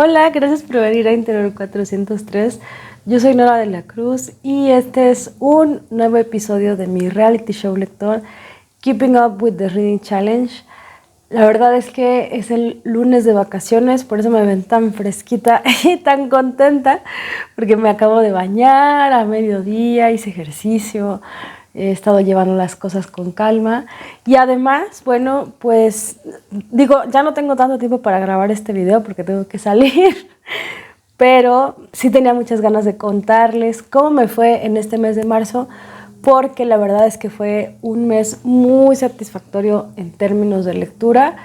Hola, gracias por venir a Interior 403. Yo soy Nora de la Cruz y este es un nuevo episodio de mi reality show lector, Keeping Up with the Reading Challenge. La verdad es que es el lunes de vacaciones, por eso me ven tan fresquita y tan contenta, porque me acabo de bañar a mediodía, hice ejercicio, he estado llevando las cosas con calma y además, bueno, pues digo, ya no tengo tanto tiempo para grabar este video porque tengo que salir, pero sí tenía muchas ganas de contarles cómo me fue en este mes de marzo, porque la verdad es que fue un mes muy satisfactorio en términos de lectura.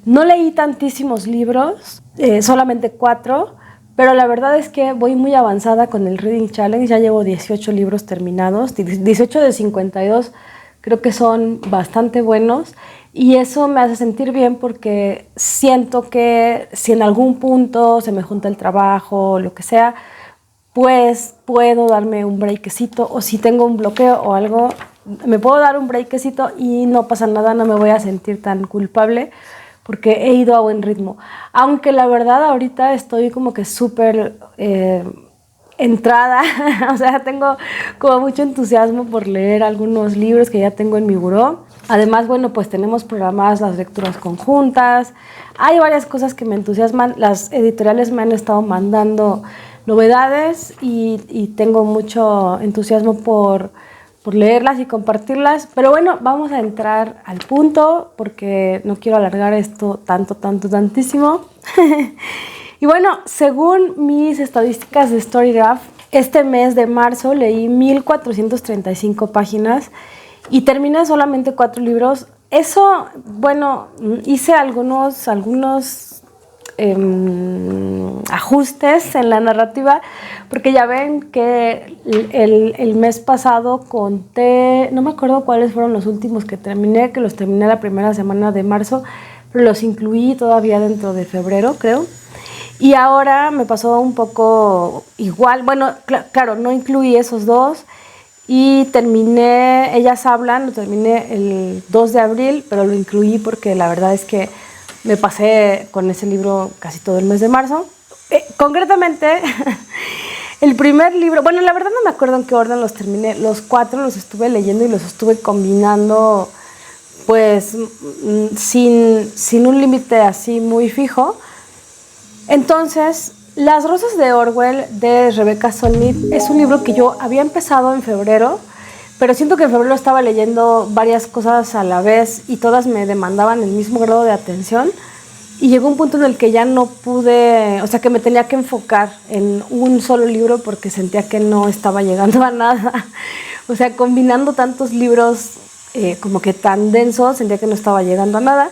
No leí tantísimos libros, solamente 4, pero la verdad es que voy muy avanzada con el Reading Challenge. Ya llevo 18 libros terminados, 18 de 52 creo que son bastante buenos y eso me hace sentir bien porque siento que si en algún punto se me junta el trabajo o lo que sea, pues puedo darme un breakcito, o si tengo un bloqueo o algo, me puedo dar un breakcito y no pasa nada, no me voy a sentir tan culpable porque he ido a buen ritmo. Aunque la verdad ahorita estoy como que súper entrada, o sea, tengo como mucho entusiasmo por leer algunos libros que ya tengo en mi buró. Además, bueno, pues tenemos programadas las lecturas conjuntas, hay varias cosas que me entusiasman, las editoriales me han estado mandando novedades y tengo mucho entusiasmo por leerlas y compartirlas, pero bueno, vamos a entrar al punto porque no quiero alargar esto tantísimo. Y bueno, según mis estadísticas de Storygraph, este mes de marzo leí 1435 páginas y terminé solamente 4 libros. Eso, bueno, hice algunos ajustes en la narrativa, porque ya ven que el mes pasado conté, no me acuerdo cuáles fueron los últimos que terminé, que los terminé la primera semana de marzo, pero los incluí todavía dentro de febrero, creo. Y ahora me pasó un poco igual, bueno, claro, no incluí esos dos y terminé Ellas Hablan, lo terminé el 2 de abril, pero lo incluí porque la verdad es que me pasé con ese libro casi todo el mes de marzo. Concretamente, el primer libro, bueno, la verdad no me acuerdo en qué orden los terminé, los 4 los estuve leyendo y los estuve combinando pues sin un límite así muy fijo. Entonces, Las Rosas de Orwell de Rebecca Solnit es un libro que yo había empezado en febrero, pero siento que en febrero estaba leyendo varias cosas a la vez y todas me demandaban el mismo grado de atención y llegó un punto en el que ya no pude, o sea, que me tenía que enfocar en un solo libro porque sentía que no estaba llegando a nada. O sea, combinando tantos libros como que tan densos, sentía que no estaba llegando a nada.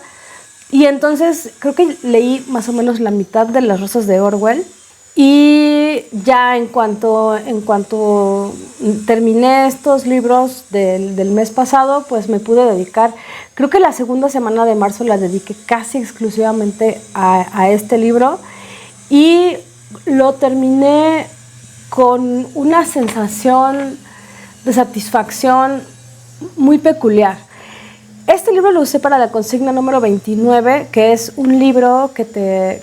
Y entonces creo que leí más o menos la mitad de Las Rosas de Orwell y ya en cuanto terminé estos libros del mes pasado, pues me pude dedicar, creo que la segunda semana de marzo la dediqué casi exclusivamente a este libro y lo terminé con una sensación de satisfacción muy peculiar. Este libro lo usé para la consigna número 29, que es un libro que te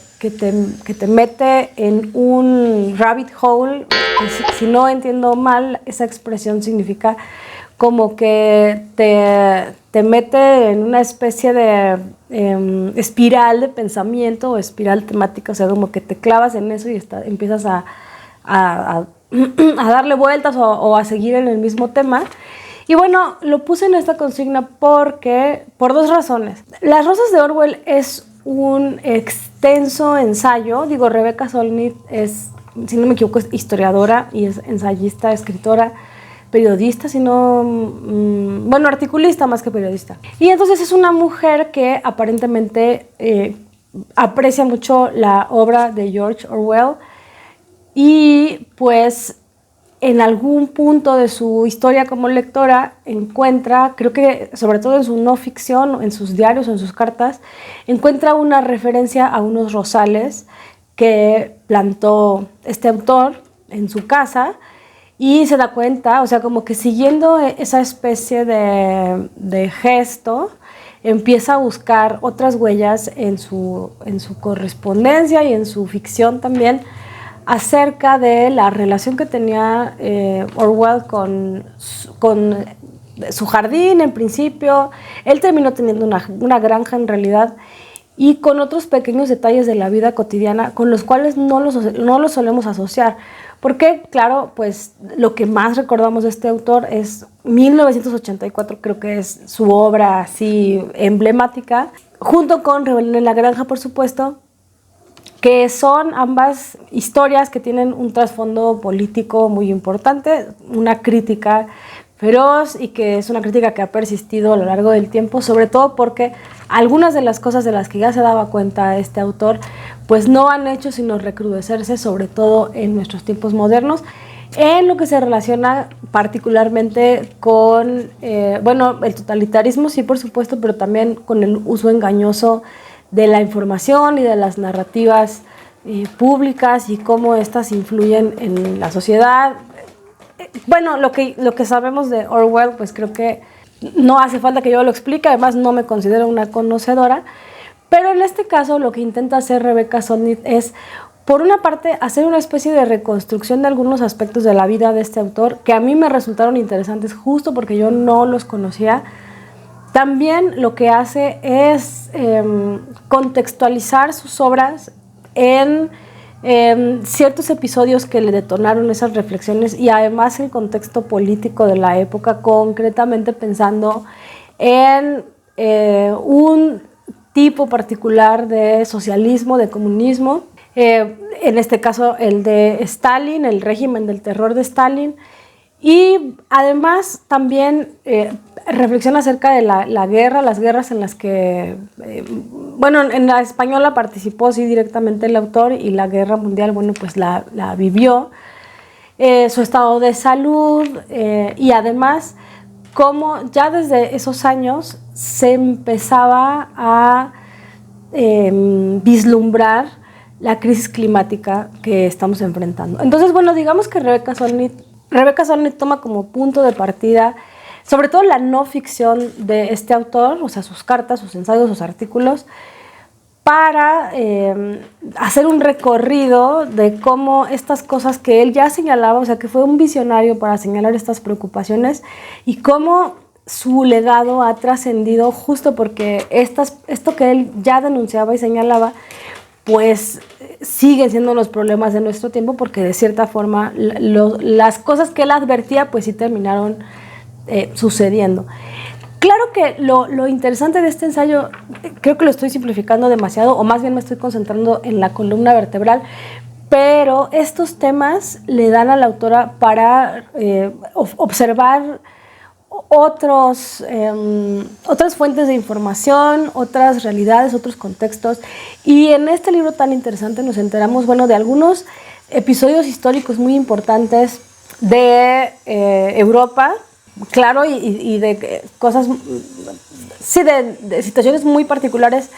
mete en un rabbit hole. Si no entiendo mal, esa expresión significa como que te mete en una especie de espiral de pensamiento o espiral temática, o sea, como que te clavas en eso y empiezas a darle vueltas o a seguir en el mismo tema. Y bueno, lo puse en esta consigna por 2 razones. Las Rosas de Orwell es un extenso ensayo. Digo, Rebecca Solnit es, si no me equivoco, es historiadora y es ensayista, escritora, periodista, bueno, articulista más que periodista. Y entonces es una mujer que aparentemente aprecia mucho la obra de George Orwell y pues en algún punto de su historia como lectora encuentra, creo que sobre todo en su no ficción, en sus diarios o en sus cartas, encuentra una referencia a unos rosales que plantó este autor en su casa y se da cuenta, o sea, como que siguiendo esa especie de gesto, empieza a buscar otras huellas en su correspondencia y en su ficción también acerca de la relación que tenía Orwell con su jardín en principio. Él terminó teniendo una granja en realidad, y con otros pequeños detalles de la vida cotidiana con los cuales no los solemos asociar. Porque, claro, pues lo que más recordamos de este autor es 1984, creo que es su obra así emblemática, junto con Rebelión en la Granja, por supuesto, que son ambas historias que tienen un trasfondo político muy importante, una crítica feroz, y que es una crítica que ha persistido a lo largo del tiempo, sobre todo porque algunas de las cosas de las que ya se daba cuenta este autor pues no han hecho sino recrudecerse, sobre todo en nuestros tiempos modernos, en lo que se relaciona particularmente con, el totalitarismo, sí, por supuesto, pero también con el uso engañoso de la información y de las narrativas públicas, y cómo estas influyen en la sociedad. Bueno, lo que sabemos de Orwell, pues creo que no hace falta que yo lo explique, además no me considero una conocedora, pero en este caso lo que intenta hacer Rebecca Solnit es, por una parte, hacer una especie de reconstrucción de algunos aspectos de la vida de este autor que a mí me resultaron interesantes justo porque yo no los conocía. También lo que hace es contextualizar sus obras en ciertos episodios que le detonaron esas reflexiones, y además el contexto político de la época, concretamente pensando en un tipo particular de socialismo, de comunismo, en este caso el de Stalin, el régimen del terror de Stalin, y además también reflexiona acerca de la guerra, las guerras en las que, en la española participó sí directamente el autor, y la guerra mundial, pues la vivió, su estado de salud, y además cómo ya desde esos años se empezaba a vislumbrar la crisis climática que estamos enfrentando. Entonces, digamos que Rebecca Solnit toma como punto de partida sobre todo la no ficción de este autor, o sea, sus cartas, sus ensayos, sus artículos, para hacer un recorrido de cómo estas cosas que él ya señalaba, o sea, que fue un visionario para señalar estas preocupaciones, y cómo su legado ha trascendido justo porque esto que él ya denunciaba y señalaba, pues siguen siendo los problemas de nuestro tiempo, porque de cierta forma las cosas que él advertía pues sí terminaron sucediendo. Claro que lo interesante de este ensayo, creo que lo estoy simplificando demasiado, o más bien me estoy concentrando en la columna vertebral, pero estos temas le dan a la autora para observar otras fuentes de información, otras realidades, otros contextos, y en este libro tan interesante nos enteramos, de algunos episodios históricos muy importantes de Europa, claro, y de cosas, sí, de situaciones muy particulares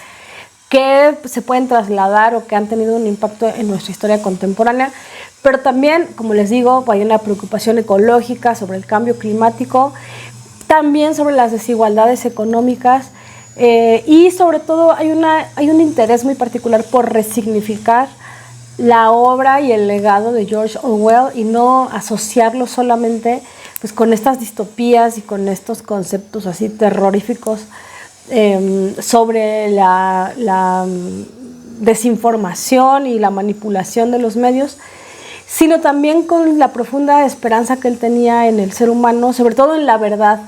que se pueden trasladar o que han tenido un impacto en nuestra historia contemporánea, pero también, como les digo, hay una preocupación ecológica sobre el cambio climático, también sobre las desigualdades económicas, y sobre todo hay un interés muy particular por resignificar la obra y el legado de George Orwell y no asociarlo solamente pues con estas distopías y con estos conceptos así terroríficos sobre la desinformación y la manipulación de los medios, sino también con la profunda esperanza que él tenía en el ser humano, sobre todo en la verdad,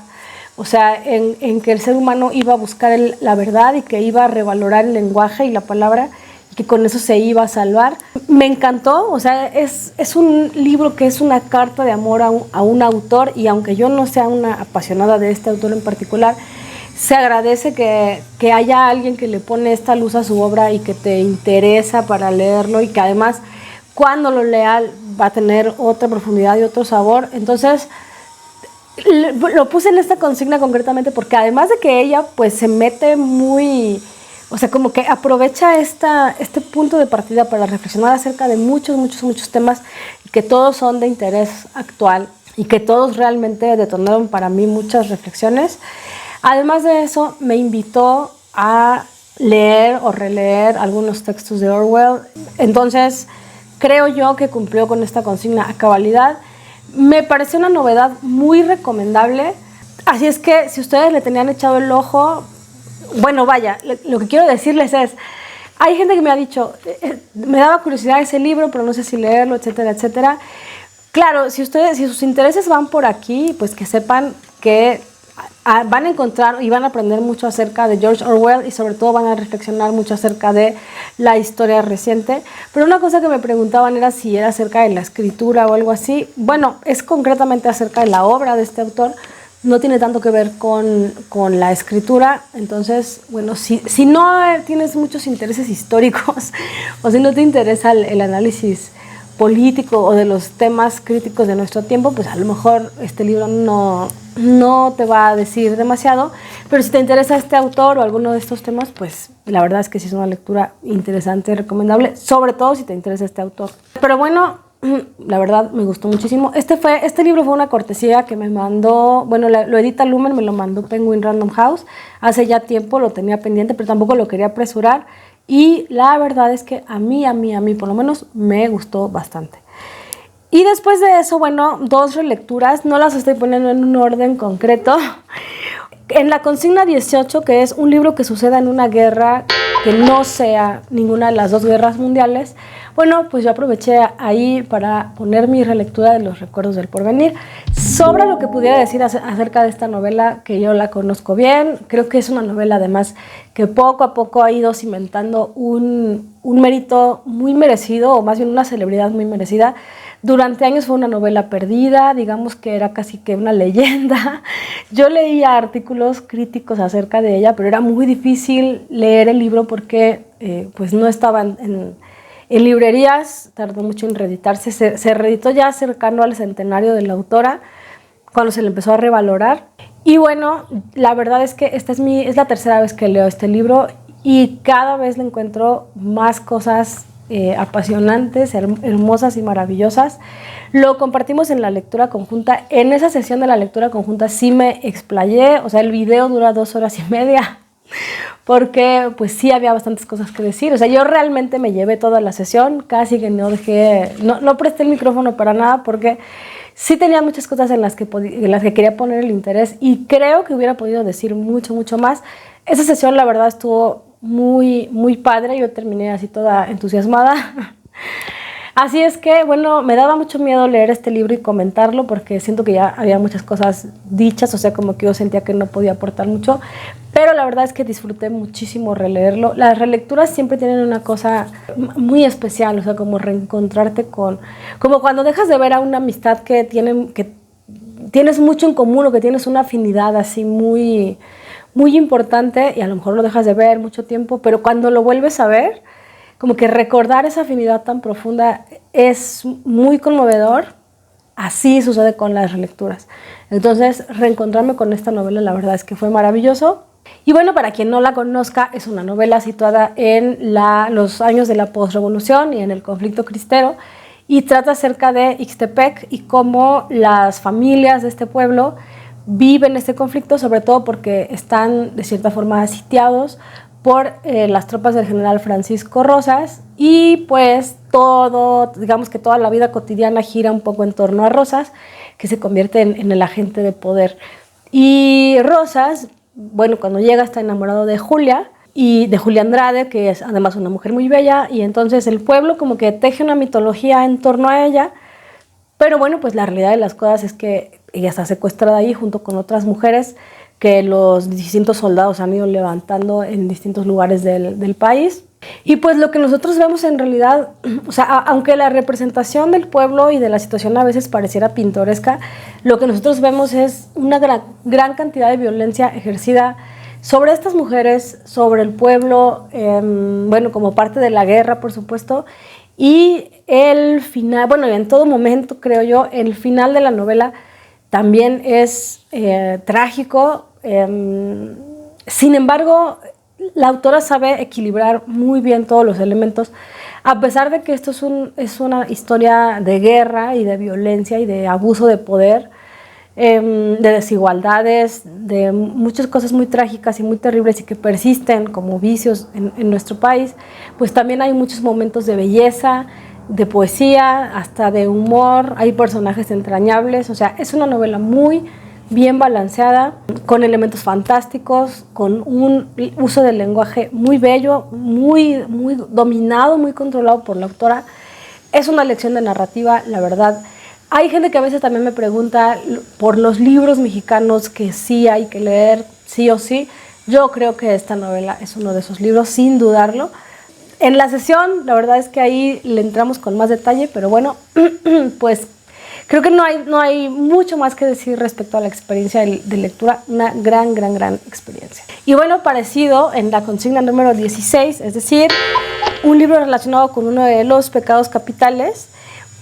o sea, en que el ser humano iba a buscar la verdad y que iba a revalorar el lenguaje y la palabra, y que con eso se iba a salvar. Me encantó, o sea, es un libro que es una carta de amor a un autor, y aunque yo no sea una apasionada de este autor en particular, se agradece que haya alguien que le pone esta luz a su obra y que te interesa para leerlo, y que además cuando lo lea va a tener otra profundidad y otro sabor. Entonces lo puse en esta consigna concretamente porque además de que ella pues se mete muy, o sea, como que aprovecha este punto de partida para reflexionar acerca de muchos temas que todos son de interés actual y que todos realmente detonaron para mí muchas reflexiones. Además de eso, me invitó a leer o releer algunos textos de Orwell. Entonces, creo yo que cumplió con esta consigna a cabalidad. Me pareció una novedad muy recomendable. Así es que si ustedes le tenían echado el ojo, bueno, vaya, lo que quiero decirles es, hay gente que me ha dicho, me daba curiosidad ese libro, pero no sé si leerlo, etcétera, etcétera. Claro, si sus intereses van por aquí, pues que sepan que van a encontrar y van a aprender mucho acerca de George Orwell y sobre todo van a reflexionar mucho acerca de la historia reciente. Pero una cosa que me preguntaban era si era acerca de la escritura o algo así. Bueno, es concretamente acerca de la obra de este autor, no tiene tanto que ver con la escritura. Entonces, bueno, si no tienes muchos intereses históricos o si no te interesa el análisis político o de los temas críticos de nuestro tiempo, pues a lo mejor este libro no te va a decir demasiado, pero si te interesa este autor o alguno de estos temas, pues la verdad es que sí es una lectura interesante y recomendable, sobre todo si te interesa este autor. Pero bueno, la verdad me gustó muchísimo. Este libro fue una cortesía que me mandó, bueno, lo edita Lumen, me lo mandó Penguin Random House, hace ya tiempo lo tenía pendiente, pero tampoco lo quería apresurar. Y la verdad es que a mí por lo menos me gustó bastante. Y después de eso, bueno, 2 relecturas, no las estoy poniendo en un orden concreto. En la consigna 18, que es un libro que suceda en una guerra que no sea ninguna de las 2 guerras mundiales, bueno, pues yo aproveché ahí para poner mi relectura de Los recuerdos del porvenir. Sobra lo que pudiera decir acerca de esta novela, que yo la conozco bien. Creo que es una novela además que poco a poco ha ido cimentando un mérito muy merecido, o más bien una celebridad muy merecida. Durante años fue una novela perdida, digamos que era casi que una leyenda. Yo leía artículos críticos acerca de ella, pero era muy difícil leer el libro porque pues no estaba en librerías, tardó mucho en reeditarse. Se reeditó ya cercano al centenario de la autora, cuando se le empezó a revalorar. Y bueno, la verdad es que esta es la tercera vez que leo este libro y cada vez le encuentro más cosas apasionantes, hermosas y maravillosas. Lo compartimos en la lectura conjunta. En esa sesión de la lectura conjunta sí me explayé, o sea, el video dura 2 horas y media, porque pues sí había bastantes cosas que decir. O sea, yo realmente me llevé toda la sesión, casi que no presté el micrófono para nada, porque sí tenía muchas cosas en las que quería poner el interés y creo que hubiera podido decir mucho, mucho más. Esa sesión la verdad estuvo muy, muy padre, yo terminé así toda entusiasmada. Así es que, bueno, me daba mucho miedo leer este libro y comentarlo porque siento que ya había muchas cosas dichas, o sea, como que yo sentía que no podía aportar mucho, pero la verdad es que disfruté muchísimo releerlo. Las relecturas siempre tienen una cosa muy especial, o sea, como reencontrarte como cuando dejas de ver a una amistad que tienes mucho en común o que tienes una afinidad así muy, muy importante y a lo mejor lo dejas de ver mucho tiempo, pero cuando lo vuelves a ver, como que recordar esa afinidad tan profunda es muy conmovedor. Así sucede con las relecturas. Entonces, reencontrarme con esta novela, la verdad es que fue maravilloso. Y bueno, para quien no la conozca, es una novela situada en los años de la posrevolución y en el conflicto cristero, y trata acerca de Ixtepec y cómo las familias de este pueblo viven este conflicto, sobre todo porque están de cierta forma sitiados por las tropas del general Francisco Rosas, y pues digamos que toda la vida cotidiana gira un poco en torno a Rosas, que se convierte en el agente de poder. Y Rosas, bueno, cuando llega está enamorado de Julia, y de Julia Andrade, que es además una mujer muy bella, y entonces el pueblo como que teje una mitología en torno a ella, pero bueno, pues la realidad de las cosas es que ella está secuestrada ahí junto con otras mujeres que los distintos soldados han ido levantando en distintos lugares del país. Y pues lo que nosotros vemos en realidad, o sea, aunque la representación del pueblo y de la situación a veces pareciera pintoresca, lo que nosotros vemos es una gran cantidad de violencia ejercida sobre estas mujeres, sobre el pueblo, bueno, como parte de la guerra, por supuesto. Y el final, bueno, en todo momento, creo yo, el final de la novela también es trágico. Sin embargo, la autora sabe equilibrar muy bien todos los elementos, a pesar de que esto es una historia de guerra y de violencia y de abuso de poder, de desigualdades, de muchas cosas muy trágicas y muy terribles y que persisten como vicios en nuestro país, pues también hay muchos momentos de belleza, de poesía, hasta de humor, hay personajes entrañables, o sea, es una novela muy bien balanceada, con elementos fantásticos, con un uso del lenguaje muy bello, muy dominado, muy controlado por la autora. Es una lección de narrativa, la verdad. Hay gente que a veces también me pregunta por los libros mexicanos que sí hay que leer, sí o sí. Yo creo que esta novela es uno de esos libros, sin dudarlo. En la sesión, la verdad es que ahí le entramos con más detalle, pero bueno, pues creo que no hay mucho más que decir respecto a la experiencia de lectura, una gran experiencia. Y bueno, parecido en la consigna número 16, es decir, un libro relacionado con uno de los pecados capitales,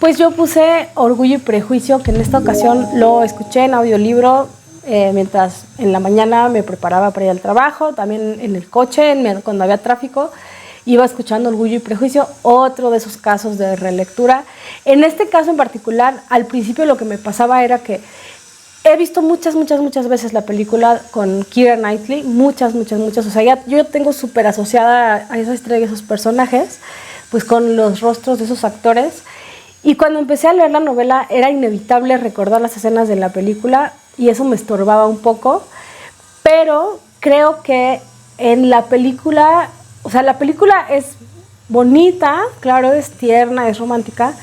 pues yo puse Orgullo y Prejuicio, que en esta ocasión lo escuché en audiolibro mientras en la mañana me preparaba para ir al trabajo, también en el coche, cuando había tráfico, iba escuchando Orgullo y Prejuicio, otro de esos casos de relectura. En este caso en particular, al principio lo que me pasaba era que he visto muchas veces la película con Keira Knightley, muchas, o sea, ya yo tengo súper asociada a esa estrella, a esos personajes, pues con los rostros de esos actores, y cuando empecé a leer la novela era inevitable recordar las escenas de la película, y eso me estorbaba un poco, pero creo que en la película, o sea, la película es bonita, claro, es tierna, es romántica,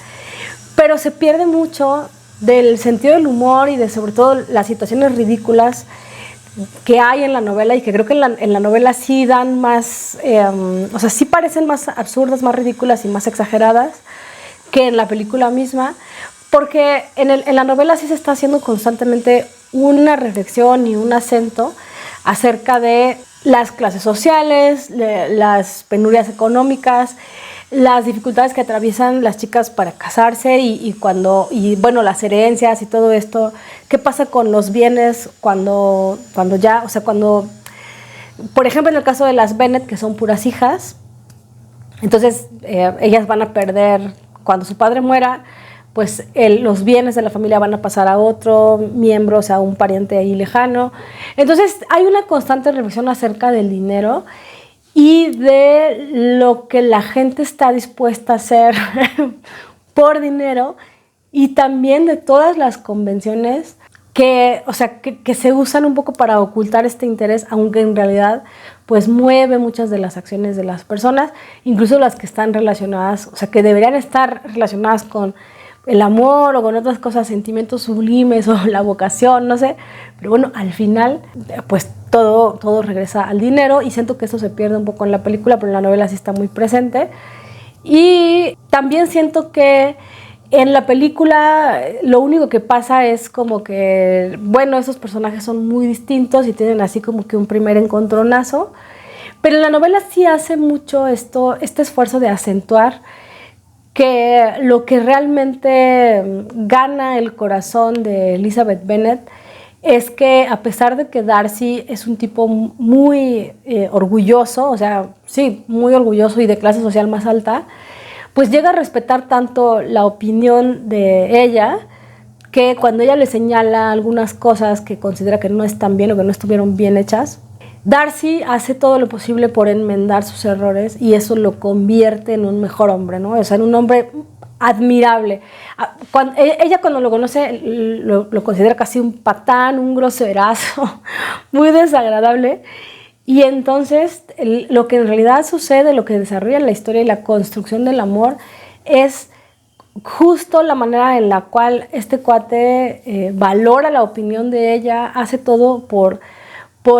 pero se pierde mucho del sentido del humor y de sobre todo las situaciones ridículas que hay en la novela, y que creo que en la novela sí dan más, o sea, sí parecen más absurdas, más ridículas y más exageradas que en la película misma, porque en la novela sí se está haciendo constantemente una reflexión y un acento acerca de las clases sociales, las penurias económicas, las dificultades que atraviesan las chicas para casarse y bueno, las herencias y todo esto. ¿Qué pasa con los bienes cuando ya, o sea, cuando, por ejemplo, en el caso de las Bennet, que son puras hijas, entonces ellas van a perder, cuando su padre muera, pues los bienes de la familia van a pasar a otro miembro, o sea, a un pariente ahí lejano. Entonces hay una constante reflexión acerca del dinero y de lo que la gente está dispuesta a hacer por dinero, y también de todas las convenciones que se usan un poco para ocultar este interés, aunque en realidad pues mueve muchas de las acciones de las personas, incluso las que están relacionadas, o sea, que deberían estar relacionadas con el amor o con otras cosas, sentimientos sublimes o la vocación, no sé, pero bueno, al final pues todo regresa al dinero, y siento que eso se pierde un poco en la película, pero en la novela sí está muy presente. Y también siento que en la película lo único que pasa es como que, bueno, esos personajes son muy distintos y tienen así como que un primer encontronazo, pero en la novela sí hace mucho este esfuerzo de acentuar que lo que realmente gana el corazón de Elizabeth Bennet es que, a pesar de que Darcy es un tipo muy orgulloso, o sea, sí, muy orgulloso y de clase social más alta, pues llega a respetar tanto la opinión de ella, que cuando ella le señala algunas cosas que considera que no están bien o que no estuvieron bien hechas, Darcy hace todo lo posible por enmendar sus errores, y eso lo convierte en un mejor hombre, ¿no? O sea, en un hombre admirable. Ella cuando lo conoce lo considera casi un patán, un groserazo, muy desagradable. Y entonces lo que en realidad sucede, lo que desarrolla la historia y la construcción del amor, es justo la manera en la cual este cuate valora la opinión de ella, hace todo por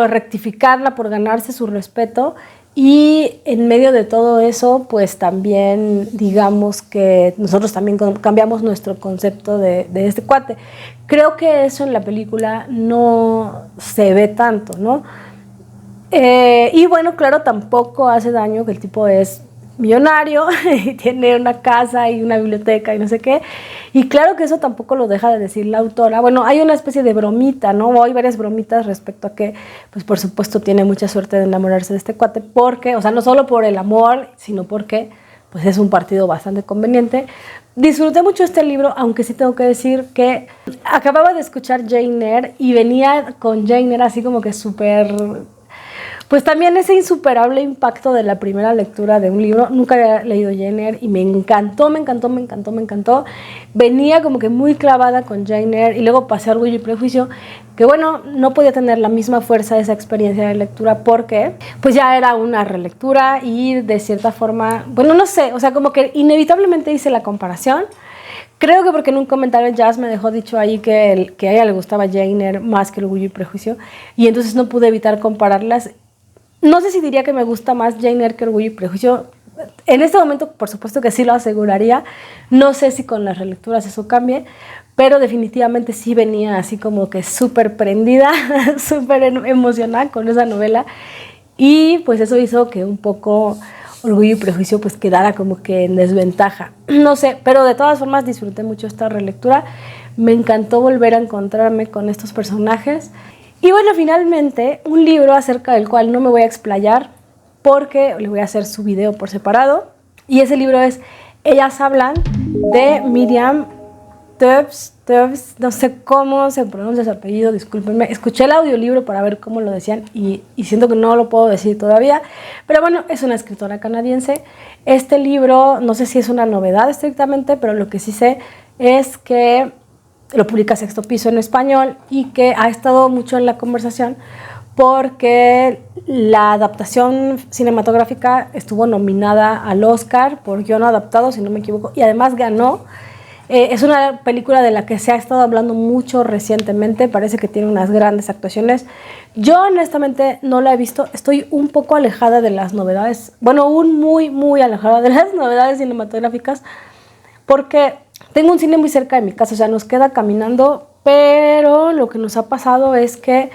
rectificarla, por ganarse su respeto, y en medio de todo eso, pues también digamos que nosotros también cambiamos nuestro concepto de este cuate. Creo que eso en la película no se ve tanto, ¿no? Y bueno, claro, tampoco hace daño que el tipo es millonario y tiene una casa y una biblioteca y no sé qué, y claro que eso tampoco lo deja de decir la autora. Bueno, hay una especie de bromita, ¿no? O hay varias bromitas respecto a que, pues por supuesto tiene mucha suerte de enamorarse de este cuate, porque, o sea, no solo por el amor, sino porque pues es un partido bastante conveniente. Disfruté mucho este libro, aunque sí tengo que decir que acababa de escuchar Jane Eyre y venía con Jane Eyre así como que súper... Pues también ese insuperable impacto de la primera lectura de un libro. Nunca había leído Jane Eyre y me encantó, me encantó, me encantó, me encantó. Venía como que muy clavada con Jane Eyre y luego pasé a Orgullo y Prejuicio, que bueno, no podía tener la misma fuerza esa experiencia de lectura porque pues ya era una relectura y de cierta forma, bueno, no sé, o sea, como que inevitablemente hice la comparación. Creo que porque en un comentario Jazz me dejó dicho ahí que a ella le gustaba Jane Eyre más que Orgullo y Prejuicio y entonces no pude evitar compararlas. No sé si diría que me gusta más Jane Eyre que Orgullo y Prejuicio. En este momento, por supuesto que sí lo aseguraría. No sé si con las relecturas eso cambie, pero definitivamente sí venía así como que súper prendida, súper emocionada con esa novela. Y pues eso hizo que un poco Orgullo y Prejuicio pues quedara como que en desventaja. No sé, pero de todas formas disfruté mucho esta relectura. Me encantó volver a encontrarme con estos personajes. Y bueno, finalmente, un libro acerca del cual no me voy a explayar porque le voy a hacer su video por separado. Y ese libro es Ellas hablan, de Miriam Toews, no sé cómo se pronuncia su apellido, discúlpenme. Escuché el audiolibro para ver cómo lo decían y siento que no lo puedo decir todavía. Pero bueno, es una escritora canadiense. Este libro, no sé si es una novedad estrictamente, pero lo que sí sé es que lo publica Sexto Piso en español y que ha estado mucho en la conversación porque la adaptación cinematográfica estuvo nominada al Oscar por guión adaptado, si no me equivoco, y además ganó. Es una película de la que se ha estado hablando mucho recientemente, parece que tiene unas grandes actuaciones. Yo honestamente no la he visto, estoy un poco alejada de las novedades, bueno, muy alejada de las novedades cinematográficas porque tengo un cine muy cerca de mi casa, o sea, nos queda caminando, pero lo que nos ha pasado es que,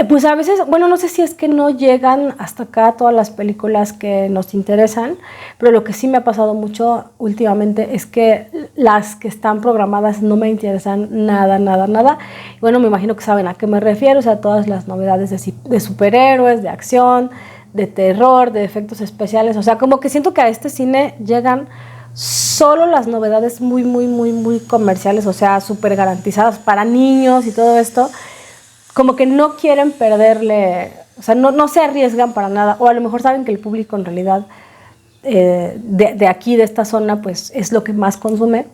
pues a veces, bueno, no sé si es que no llegan hasta acá todas las películas que nos interesan, pero lo que sí me ha pasado mucho últimamente es que las que están programadas no me interesan nada. Bueno, me imagino que saben a qué me refiero, o sea, todas las novedades de superhéroes, de acción, de terror, de efectos especiales, o sea, como que siento que a este cine llegan solo las novedades muy comerciales, o sea, súper garantizadas para niños y todo esto, como que no quieren perderle, o sea, no se arriesgan para nada, o a lo mejor saben que el público en realidad de aquí, de esta zona, pues es lo que más consume.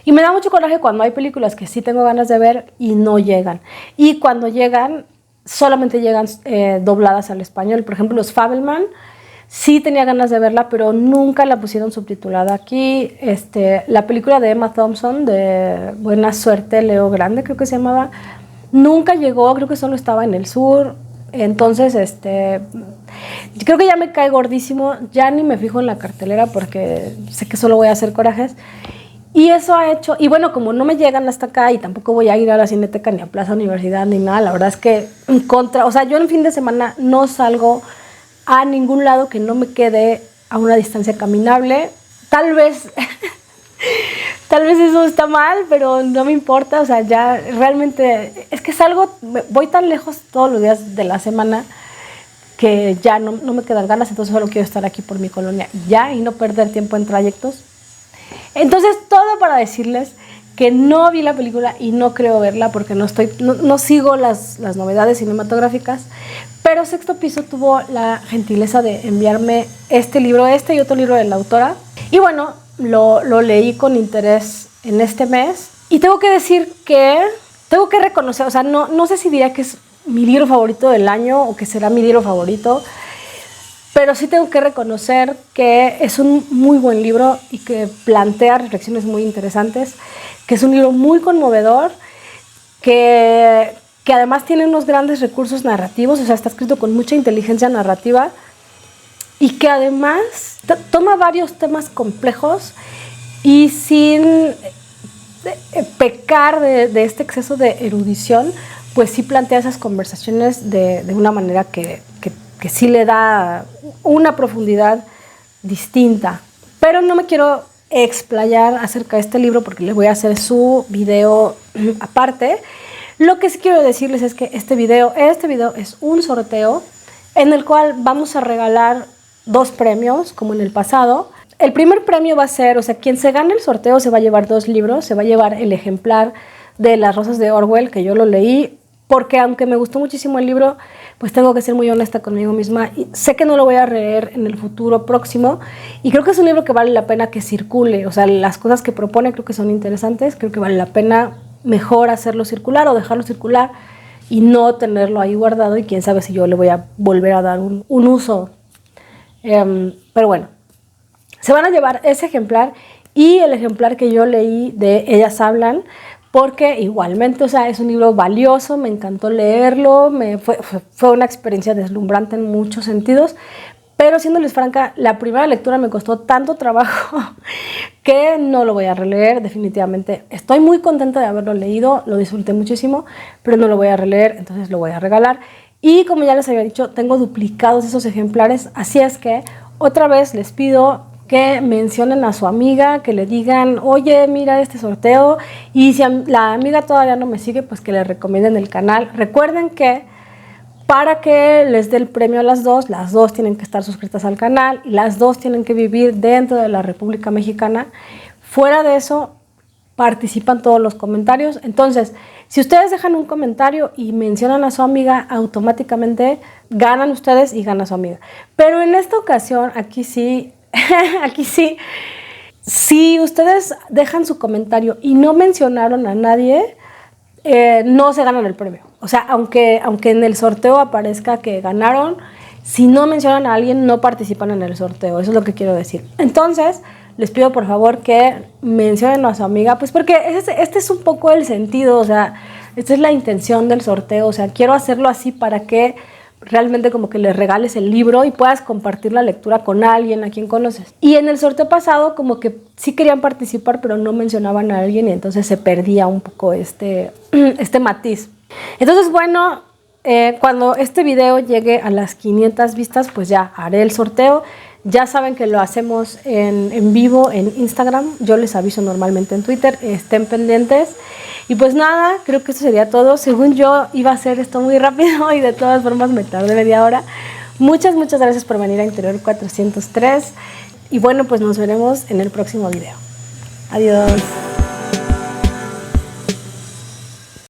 Y me da mucho coraje cuando hay películas que sí tengo ganas de ver y no llegan. Y cuando llegan, solamente llegan dobladas al español. Por ejemplo, Los Fabelman, sí tenía ganas de verla, pero nunca la pusieron subtitulada aquí. La película de Emma Thompson, de Buena Suerte, Leo Grande, creo que se llamaba, nunca llegó, creo que solo estaba en el sur. Entonces, creo que ya me cae gordísimo, ya ni me fijo en la cartelera porque sé que solo voy a hacer corajes. Y eso ha hecho, y bueno, como no me llegan hasta acá y tampoco voy a ir a la Cineteca ni a Plaza Universidad ni nada, la verdad es que o sea, yo en fin de semana no salgo a ningún lado que no me quede a una distancia caminable. Tal vez eso está mal, pero no me importa, o sea, ya realmente, es que salgo, voy tan lejos todos los días de la semana que ya no me quedan ganas, entonces solo quiero estar aquí por mi colonia y no perder tiempo en trayectos. Entonces, todo para decirles que no vi la película y no creo verla porque no sigo las novedades cinematográficas, pero Sexto Piso tuvo la gentileza de enviarme este libro, y otro libro de la autora, y bueno, lo leí con interés en este mes, y tengo que decir que, tengo que reconocer, o sea, no sé si diría que es mi libro favorito del año o que será mi libro favorito, pero sí tengo que reconocer que es un muy buen libro y que plantea reflexiones muy interesantes, que es un libro muy conmovedor, que además tiene unos grandes recursos narrativos, o sea, está escrito con mucha inteligencia narrativa y que además toma varios temas complejos y sin pecar de este exceso de erudición, pues sí plantea esas conversaciones de una manera que sí le da una profundidad distinta. Pero no me quiero explayar acerca de este libro porque les voy a hacer su video aparte. Lo que sí quiero decirles es que este video es un sorteo en el cual vamos a regalar 2 premios, como en el pasado. el primer premio va a ser, o sea, quien se gane el sorteo se va a llevar 2 libros, se va a llevar el ejemplar de Las Rosas de Orwell, que yo lo leí, porque aunque me gustó muchísimo el libro, pues tengo que ser muy honesta conmigo misma. Y sé que no lo voy a leer en el futuro próximo, y creo que es un libro que vale la pena que circule. O sea, las cosas que propone creo que son interesantes, creo que vale la pena mejor hacerlo circular o dejarlo circular y no tenerlo ahí guardado, y quién sabe si yo le voy a volver a dar un uso. Pero bueno, se van a llevar ese ejemplar y el ejemplar que yo leí de Ellas Hablan, porque igualmente, o sea, es un libro valioso, me encantó leerlo, fue una experiencia deslumbrante en muchos sentidos, pero siéndoles franca, la primera lectura me costó tanto trabajo que no lo voy a releer definitivamente. Estoy muy contenta de haberlo leído, lo disfruté muchísimo, pero no lo voy a releer, entonces lo voy a regalar. Y como ya les había dicho, tengo duplicados esos ejemplares, así es que otra vez les pido que mencionen a su amiga, que le digan, oye, mira este sorteo, y si la amiga todavía no me sigue, pues que le recomienden el canal. Recuerden que para que les dé el premio a las dos tienen que estar suscritas al canal y las dos tienen que vivir dentro de la República Mexicana. Fuera de eso, participan todos los comentarios. Entonces, si ustedes dejan un comentario y mencionan a su amiga, automáticamente ganan ustedes y gana su amiga. Pero en esta ocasión, aquí sí, si ustedes dejan su comentario y no mencionaron a nadie, no se ganan el premio. O sea, aunque en el sorteo aparezca que ganaron, si no mencionan a alguien, no participan en el sorteo. Eso es lo que quiero decir. Entonces, les pido por favor que mencionen a su amiga, pues porque este es un poco el sentido, o sea, esta es la intención del sorteo. O sea, quiero hacerlo así para que realmente como que les regales el libro y puedas compartir la lectura con alguien a quien conoces. Y en el sorteo pasado como que sí querían participar, pero no mencionaban a alguien y entonces se perdía un poco este matiz. Entonces, bueno, cuando este video llegue a las 500 vistas, pues ya haré el sorteo. Ya saben que lo hacemos en vivo en Instagram. Yo les aviso normalmente en Twitter. Estén pendientes. Y pues nada, creo que esto sería todo. Según yo, iba a hacer esto muy rápido y de todas formas me tardé media hora. Muchas gracias por venir a Interior 403. Y bueno, pues nos veremos en el próximo video. Adiós.